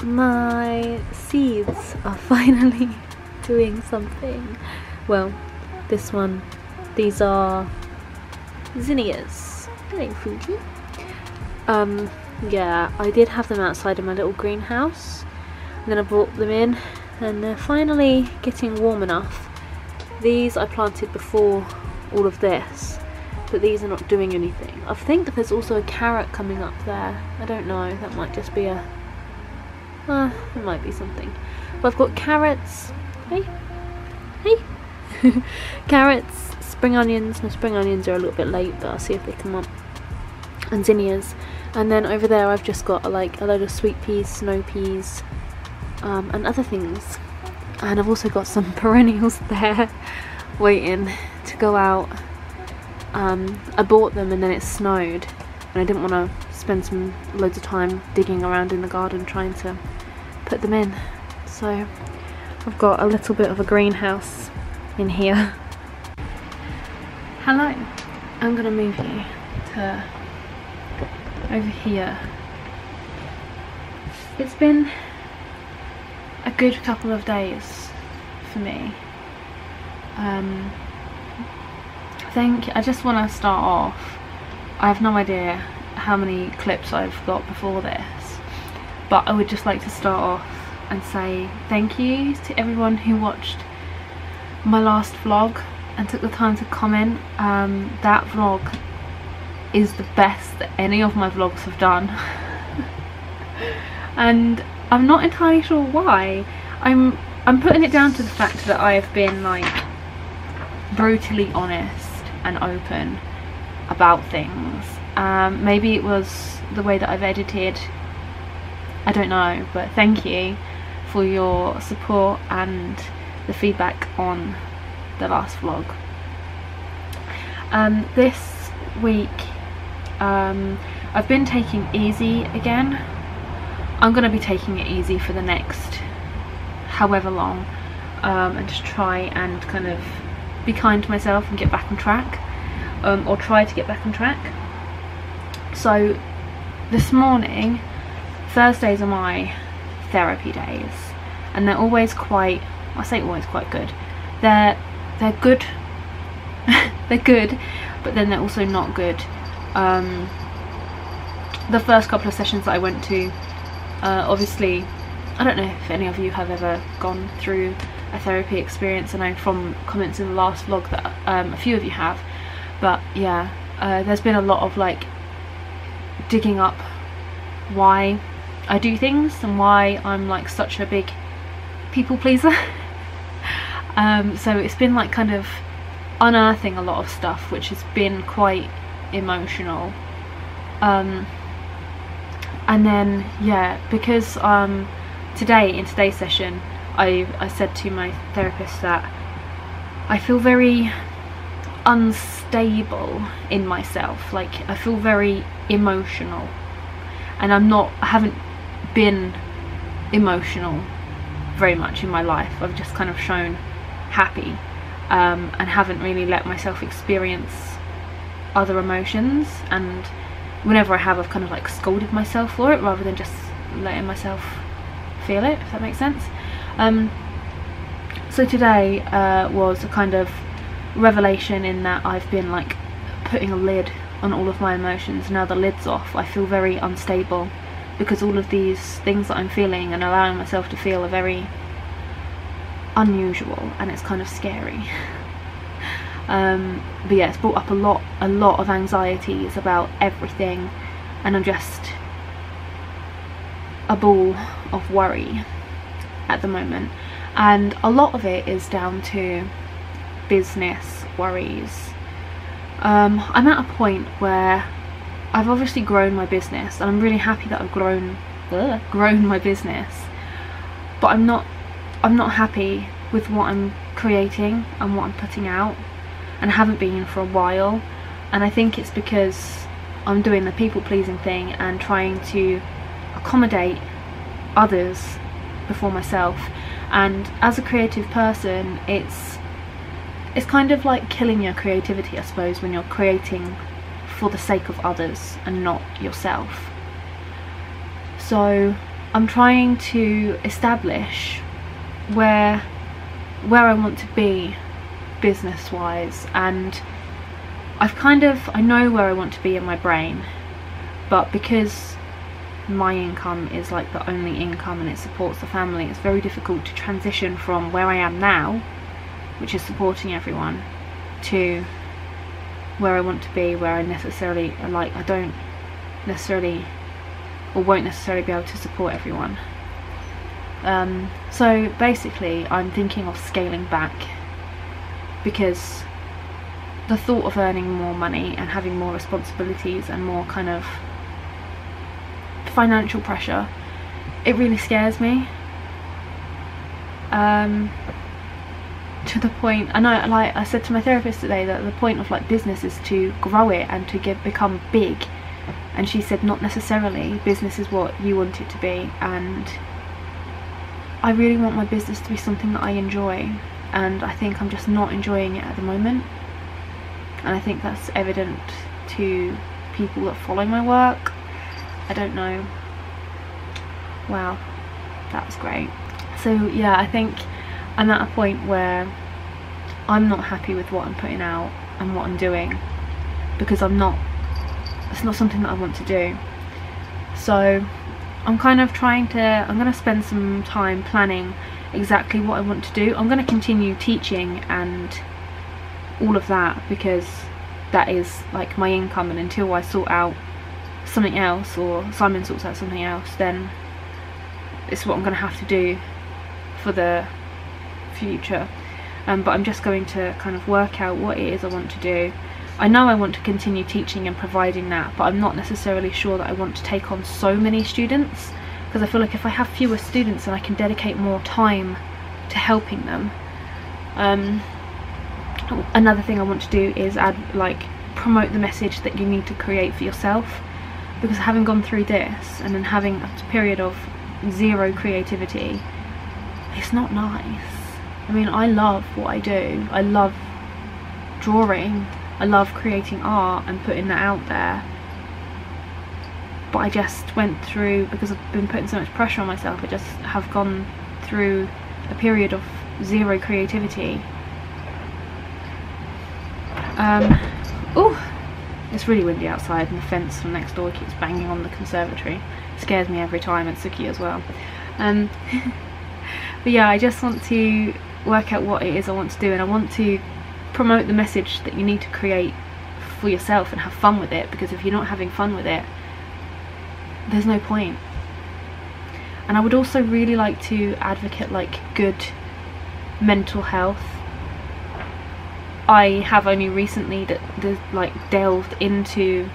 my seeds are finally doing something. Well, this one, these are zinnias. Hello, Fuji. Yeah, I did have them outside in my little greenhouse, and then I brought them in, and they're finally getting warm enough. These I planted before all of this, but these are not doing anything. I think there's also a carrot coming up there. I don't know, that might just be a... it might be something. But I've got carrots. Hey! Hey! Carrots, spring onions. No, spring onions are a little bit late, but I'll see if they come up. And zinnias. And then over there I've just got like a load of sweet peas, snow peas, and other things. And I've also got some perennials there waiting to go out. I bought them and then it snowed, and I didn't want to spend loads of time digging around in the garden trying to put them in. So I've got a little bit of a greenhouse in here. Hello, I'm gonna move you to over here. It's been a good couple of days for me. I just want to start off. I have no idea how many clips I've got before this, but I would just like to start off and say thank you to everyone who watched my last vlog and took the time to comment. That vlog is the best that any of my vlogs have done. And I'm not entirely sure why. I'm putting it down to the fact that I have been like brutally honest and open about things. Maybe it was the way that I've edited, I don't know, but thank you for your support and the feedback on the last vlog. This week I've been taking easy again. I'm going to be taking it easy for the next however long, and just try and kind of be kind to myself and get back on track, or try to get back on track. So this morning, Thursdays are my therapy days, and they're always quite, I say always quite good. They're good. They're good, but then they're also not good. The first couple of sessions that I went to, obviously, I don't know if any of you have ever gone through a therapy experience. I know from comments in the last vlog that a few of you have, but yeah, there's been a lot of like digging up why I do things and why I'm like such a big people pleaser. So it's been like kind of unearthing a lot of stuff, which has been quite emotional. And then yeah, because today, in today's session, I said to my therapist that I feel very unstable in myself. Like I feel very emotional, and I haven't been emotional very much in my life. I've just kind of shown happy, and haven't really let myself experience other emotions, and whenever I have, I've kind of like scolded myself for it rather than just letting myself feel it, if that makes sense. So today was a kind of revelation in that I've been like putting a lid on all of my emotions. Now the lid's off, I feel very unstable because all of these things that I'm feeling and allowing myself to feel are very unusual, and it's kind of scary. But yeah, it's brought up a lot of anxieties about everything, and I'm just a ball of worry at the moment, and a lot of it is down to business worries. I'm at a point where I've obviously grown my business, and I'm really happy that I've grown my business, but I'm not happy with what I'm creating and what I'm putting out, and haven't been for a while. And I think it's because I'm doing the people pleasing thing and trying to accommodate others before myself. And as a creative person, it's kind of like killing your creativity, I suppose, when you're creating for the sake of others and not yourself. So I'm trying to establish where I want to be business wise, and I know where I want to be in my brain, but because my income is like the only income and it supports the family, it's very difficult to transition from where I am now, which is supporting everyone, to where I want to be, where I necessarily, like, I don't necessarily or won't necessarily be able to support everyone. So basically I'm thinking of scaling back, because the thought of earning more money and having more responsibilities and more kind of financial pressure, it really scares me. To the point, I know, like I said to my therapist today, that the point of like business is to grow it and to become big, and she said not necessarily. Business is what you want it to be, and I really want my business to be something that I enjoy, and I think I'm just not enjoying it at the moment, and I think that's evident to people that follow my work. I don't know. Wow, that was great. So yeah, I think I'm at a point where I'm not happy with what I'm putting out and what I'm doing, because it's not something that I want to do. So I'm kind of I'm going to spend some time planning exactly what I want to do. I'm going to continue teaching and all of that, because that is like my income, and until I sort out something else, or Simon sorts out something else, then it's what I'm going to have to do for the future. But I'm just going to kind of work out what it is I want to do. I know I want to continue teaching and providing that, but I'm not necessarily sure that I want to take on so many students, because I feel like if I have fewer students, then I can dedicate more time to helping them. Another thing I want to do is promote the message that you need to create for yourself, because having gone through this and then having a period of zero creativity, it's not nice. I mean, I love what I do. I love drawing, I love creating art and putting that out there, but I just went through, because I've been putting so much pressure on myself, I just have gone through a period of zero creativity. Oh, it's really windy outside, and the fence from next door keeps banging on the conservatory. It scares me every time, and Suki as well. But yeah, I just want to work out what it is I want to do, and I want to promote the message that you need to create for yourself and have fun with it, because if you're not having fun with it, there's no point. And I would also really like to advocate like good mental health. I have only recently delved into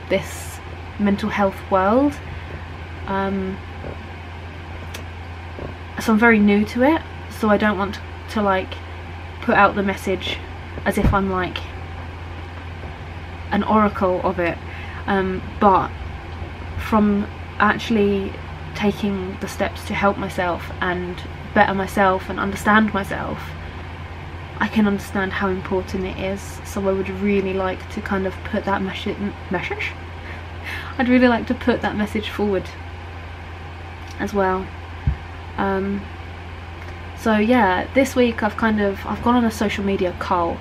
this mental health world, so I'm very new to it, so I don't want to like put out the message as if I'm like an oracle of it, but from actually taking the steps to help myself and better myself and understand myself, I can understand how important it is. So I would really like to kind of put that message I'd really like to put that message forward as well. So yeah, this week I've gone on a social media cull.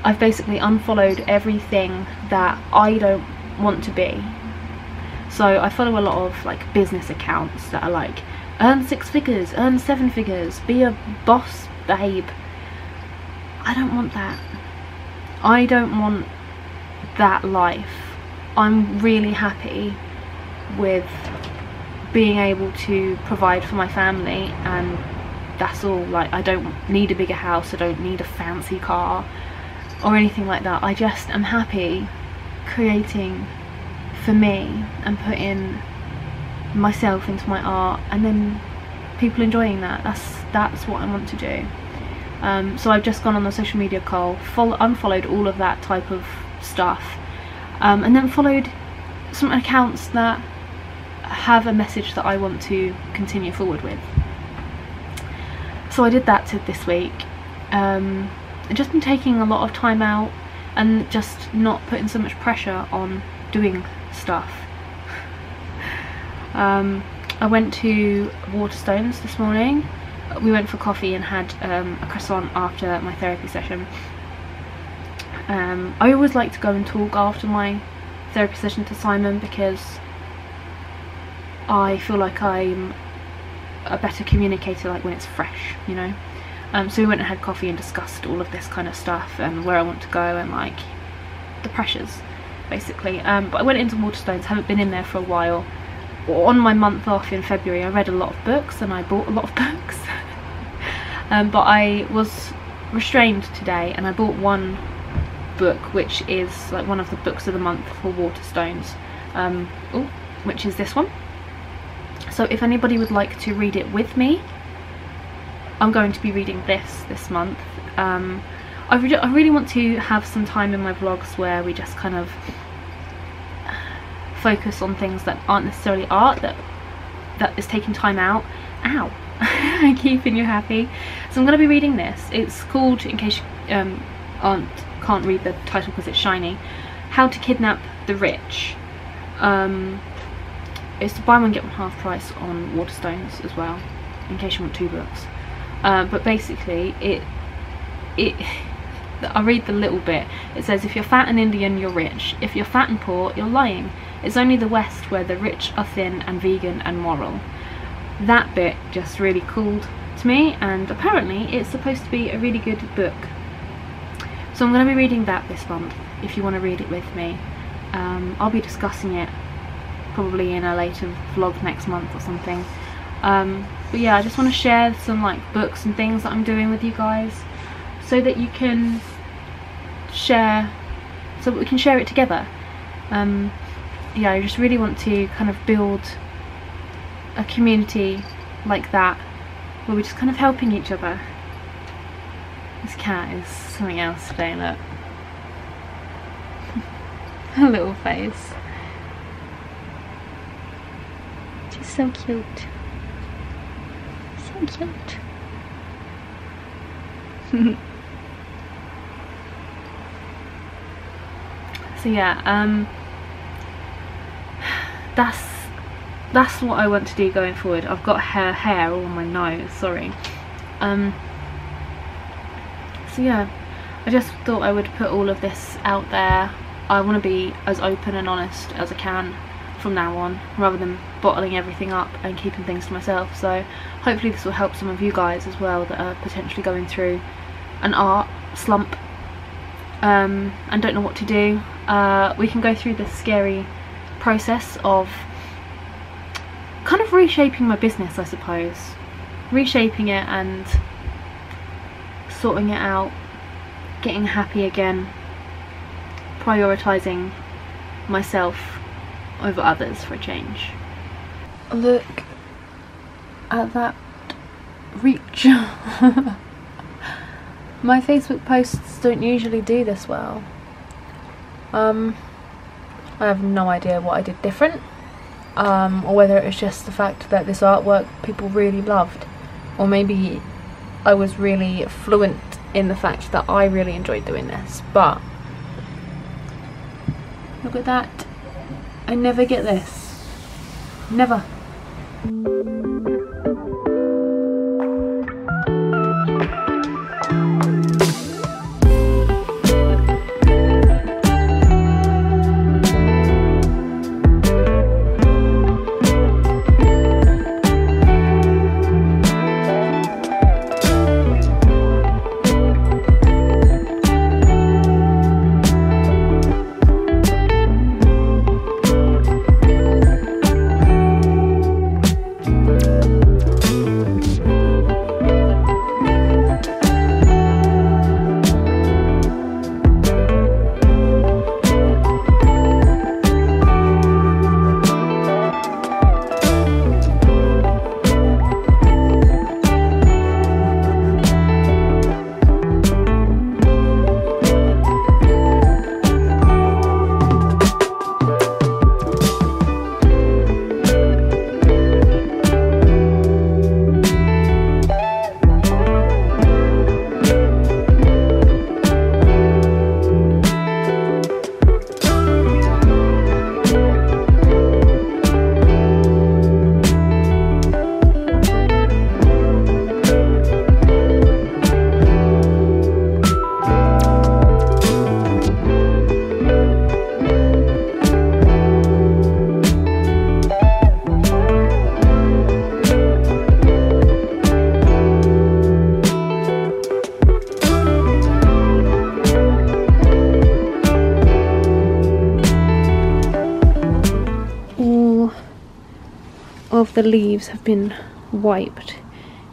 I've basically unfollowed everything that I don't want to be. So I follow a lot of like business accounts that are like, earn 6 figures, earn 7 figures, be a boss babe. I don't want that. I don't want that life. I'm really happy with being able to provide for my family, and that's all. Like, I don't need a bigger house, I don't need a fancy car or anything like that. I just am happy creating for me and putting myself into my art, and then people enjoying that. That's what I want to do. So I've just gone on the social media cull, unfollowed all of that type of stuff, and then followed some accounts that have a message that I want to continue forward with. So I did that this week. I've just been taking a lot of time out and just not putting so much pressure on doing stuff. I I went to Waterstones this morning. We went for coffee and had a croissant after my therapy session. I always like to go and talk after my therapy session to Simon, because I feel like I'm a better communicator like when it's fresh, you know. So we went and had coffee and discussed all of this kind of stuff and where I want to go and like the pressures basically. But I went into Waterstones, haven't been in there for a while. On my month off in February I read a lot of books and I bought a lot of books. But I was restrained today and I bought one book, which is like one of the books of the month for Waterstones, which is this one. So if anybody would like to read it with me, I'm going to be reading this month. I really want to have some time in my vlogs where we just kind of focus on things that aren't necessarily art, that is taking time out. Ow! Keeping you happy. So I'm going to be reading this. It's called, in case you can't read the title because it's shiny, How to Kidnap the Rich. It's buy one get one half price on Waterstones as well, in case you want 2 books. But basically I'll read the little bit. It says, if you're fat and Indian, you're rich. If you're fat and poor, you're lying. It's only the West where the rich are thin and vegan and moral. That bit just really called to me, and apparently it's supposed to be a really good book. So I'm going to be reading that this month, if you want to read it with me. I'll be discussing it probably in a later vlog next month or something. But yeah, I just want to share some like books and things that I'm doing with you guys, so that you can share, so that we can share it together. Yeah, I just really want to kind of build a community like that, where we're just kind of helping each other. This cat is something else today, look. Her little face. She's so cute. So cute. So yeah, that's what I want to do going forward. I've got hair all on my nose, sorry. So yeah, I just thought I would put all of this out there. I want to be as open and honest as I can from now on, rather than bottling everything up and keeping things to myself. So hopefully this will help some of you guys as well that are potentially going through an art slump and don't know what to do. We can go through this scary process of kind of reshaping my business, I suppose. Reshaping it and sorting it out, getting happy again, prioritising myself over others for a change. Look at that reach. My Facebook posts don't usually do this well. I have no idea what I did different, or whether it was just the fact that this artwork people really loved, or maybe I was really fluent in the fact that I really enjoyed doing this. But look at that. I never get this. Never. of the leaves have been wiped.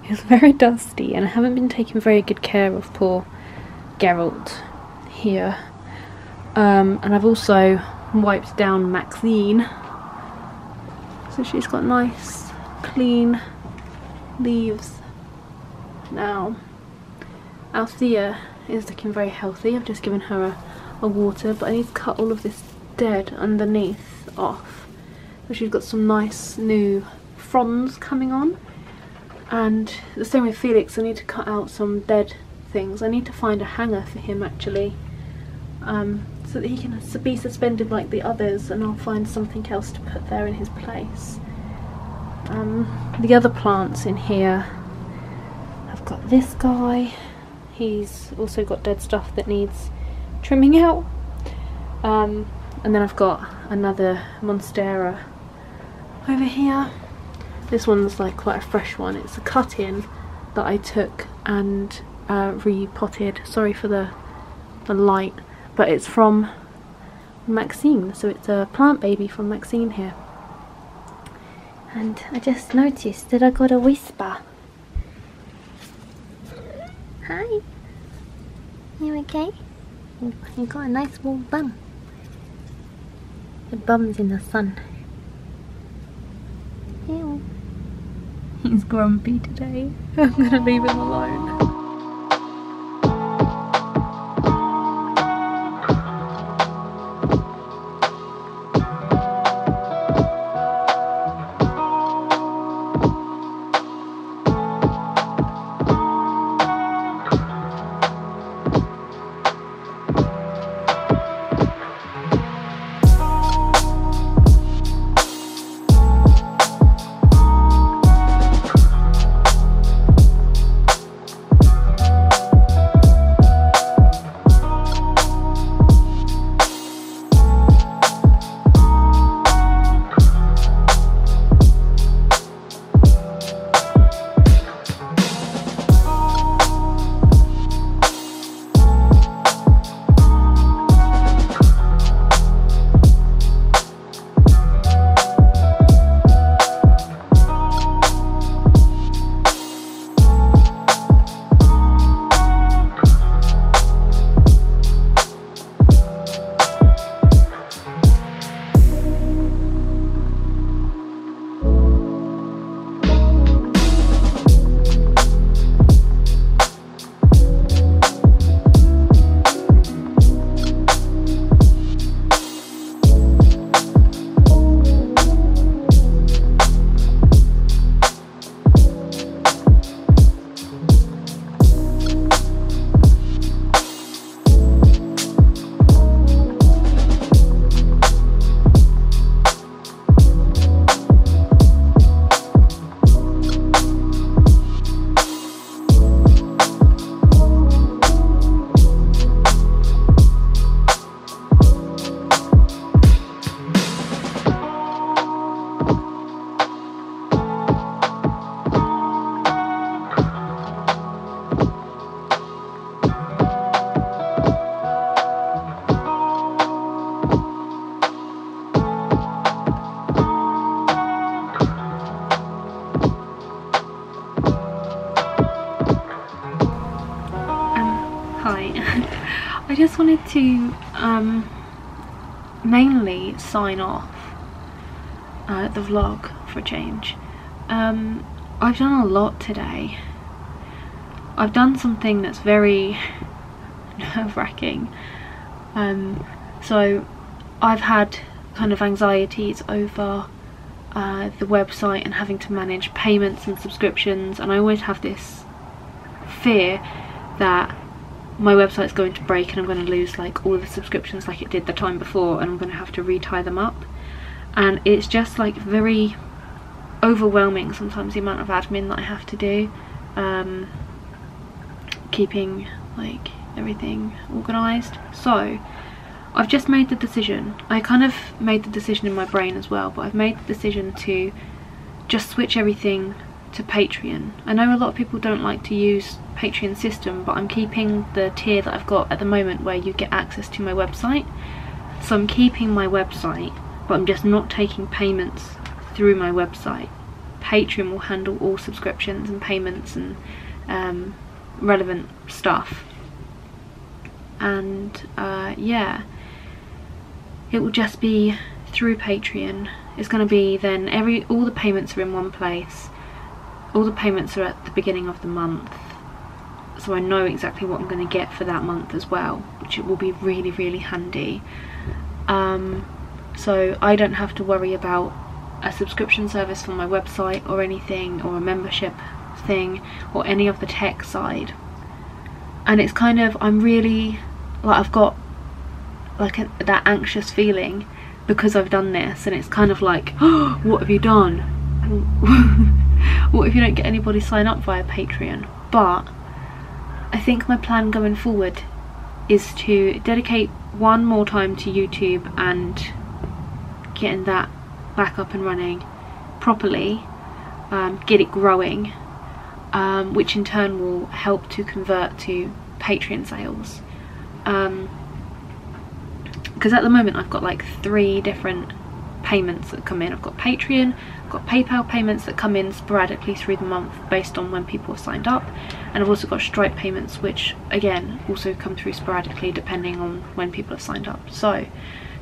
It's very dusty and I haven't been taking very good care of poor Geralt here. And I've also wiped down Maxine, so she's got nice clean leaves now. Althea is looking very healthy. I've just given her a water, but I need to cut all of this dead underneath off. So she's got some nice new fronds coming on. And the same with Felix, I need to cut out some dead things. I need to find a hanger for him actually, so that he can be suspended like the others, and I'll find something else to put there in his place. The other plants in here, I've got this guy. He's also got dead stuff that needs trimming out. And then I've got another Monstera over here. This one's like quite a fresh one. It's a cut-in that I took and repotted. Sorry for the light, but it's from Maxine, so it's a plant baby from Maxine here. And I just noticed that I got a whisper. Hi. You okay? You got a nice warm bum. The bum's in the sun. Ew. He's grumpy today. I'm gonna leave him alone. I just wanted to mainly sign off the vlog for a change. I've done a lot today. I've done something that's very nerve-wracking. So I've had kind of anxieties over the website and having to manage payments and subscriptions, and I always have this fear that my website's going to break and I'm going to lose like all the subscriptions like it did the time before, and I'm going to have to re-tie them up, and it's just like very overwhelming sometimes, the amount of admin that I have to do, keeping like everything organised. So I've just made the decision, I kind of made the decision in my brain as well, but I've made the decision to just switch everything to Patreon. I know a lot of people don't like to use Patreon system, but I'm keeping the tier that I've got at the moment where you get access to my website. So I'm keeping my website, but I'm just not taking payments through my website. Patreon will handle all subscriptions and payments and relevant stuff. And yeah, it will just be through Patreon. It's going to be then all the payments are in one place. All the payments are at the beginning of the month, so I know exactly what I'm going to get for that month as well, which it will be really, really handy. So I don't have to worry about a subscription service for my website or anything, or a membership thing, or any of the tech side. And it's kind of, I'm really, like, I've got like that anxious feeling because I've done this, and it's kind of like, oh, what have you done? What if you don't get anybody sign up via Patreon? But I think my plan going forward is to dedicate one more time to YouTube and getting that back up and running properly, get it growing, which in turn will help to convert to Patreon sales. Because at the moment I've got like 3 different payments that come in. I've got Patreon, I've got PayPal payments that come in sporadically through the month based on when people have signed up, and I've also got Stripe payments, which again also come through sporadically depending on when people have signed up. So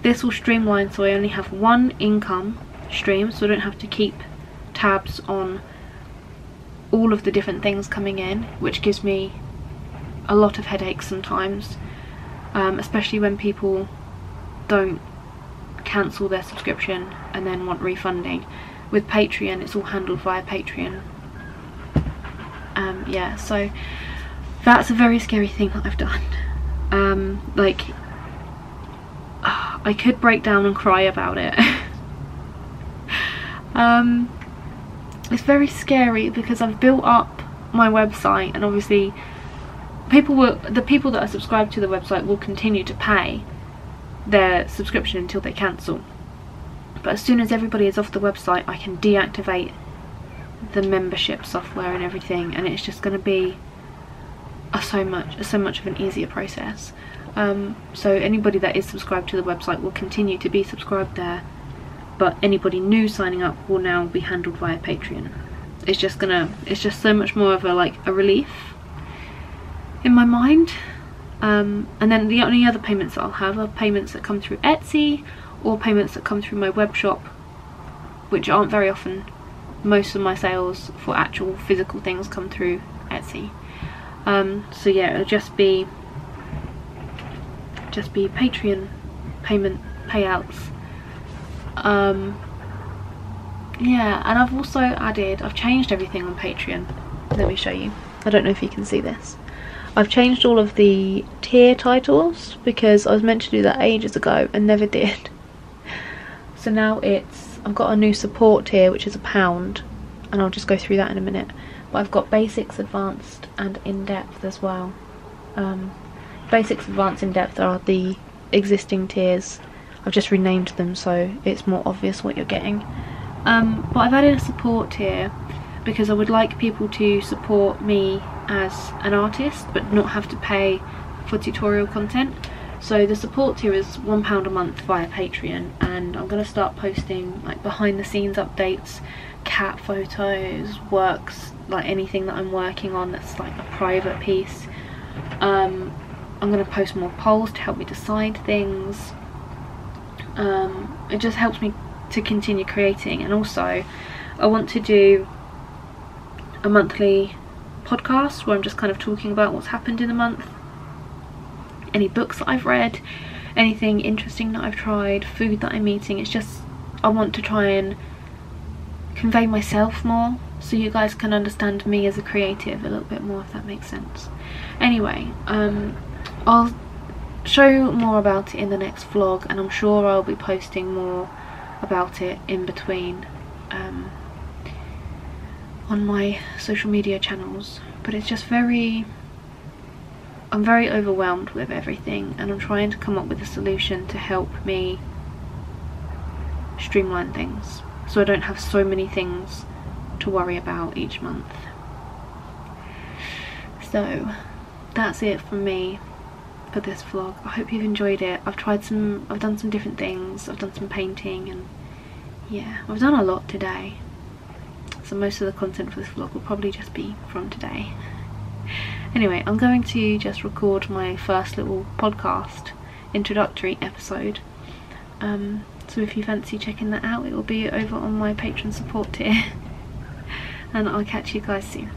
this will streamline, so I only have one income stream, so I don't have to keep tabs on all of the different things coming in, which gives me a lot of headaches sometimes, especially when people don't cancel their subscription and then want refunding. With Patreon, it's all handled via Patreon. Yeah, so that's a very scary thing that I've done. Like, I could break down and cry about it. It's very scary because I've built up my website, and obviously the people that are subscribed to the website will continue to pay their subscription until they cancel. But as soon as everybody is off the website, I can deactivate the membership software and everything, and it's just going to be so much of an easier process. So anybody that is subscribed to the website will continue to be subscribed there, but anybody new signing up will now be handled via Patreon. It's just so much more of a relief in my mind. And then the only other payments that I'll have are payments that come through Etsy, or payments that come through my web shop, which aren't very often. Most of my sales for actual physical things come through Etsy. So yeah, it'll just be Patreon payouts. Yeah, and I've also I've changed everything on Patreon. Let me show you. I don't know if you can see this. I've changed all of the tier titles because I was meant to do that ages ago and never did. So now I've got a new support tier, which is £1, and I'll just go through that in a minute. But I've got basics, advanced and in-depth as well. Basics, advanced, in-depth are the existing tiers. I've just renamed them so it's more obvious what you're getting. But I've added a support tier because I would like people to support me as an artist but not have to pay for tutorial content. So the support tier is £1 a month via Patreon, and I'm going to start posting like behind the scenes updates, cat photos, works, like anything that I'm working on that's like a private piece. I'm going to post more polls to help me decide things. It just helps me to continue creating, and also I want to do a monthly podcast where I'm just kind of talking about what's happened in the month, any books that I've read, anything interesting that I've tried, food that I'm eating. It's just, I want to try and convey myself more so you guys can understand me as a creative a little bit more, if that makes sense. Anyway, I'll show more about it in the next vlog, and I'm sure I'll be posting more about it in between on my social media channels. But it's just I'm very overwhelmed with everything, and I'm trying to come up with a solution to help me streamline things so I don't have so many things to worry about each month. So that's it from me for this vlog. I hope you've enjoyed it. I've done some different things. I've done some painting, and yeah, I've done a lot today. so most of the content for this vlog will probably just be from today. Anyway, I'm going to just record my first little podcast introductory episode, so if you fancy checking that out, it will be over on my Patreon support tier. And I'll catch you guys soon.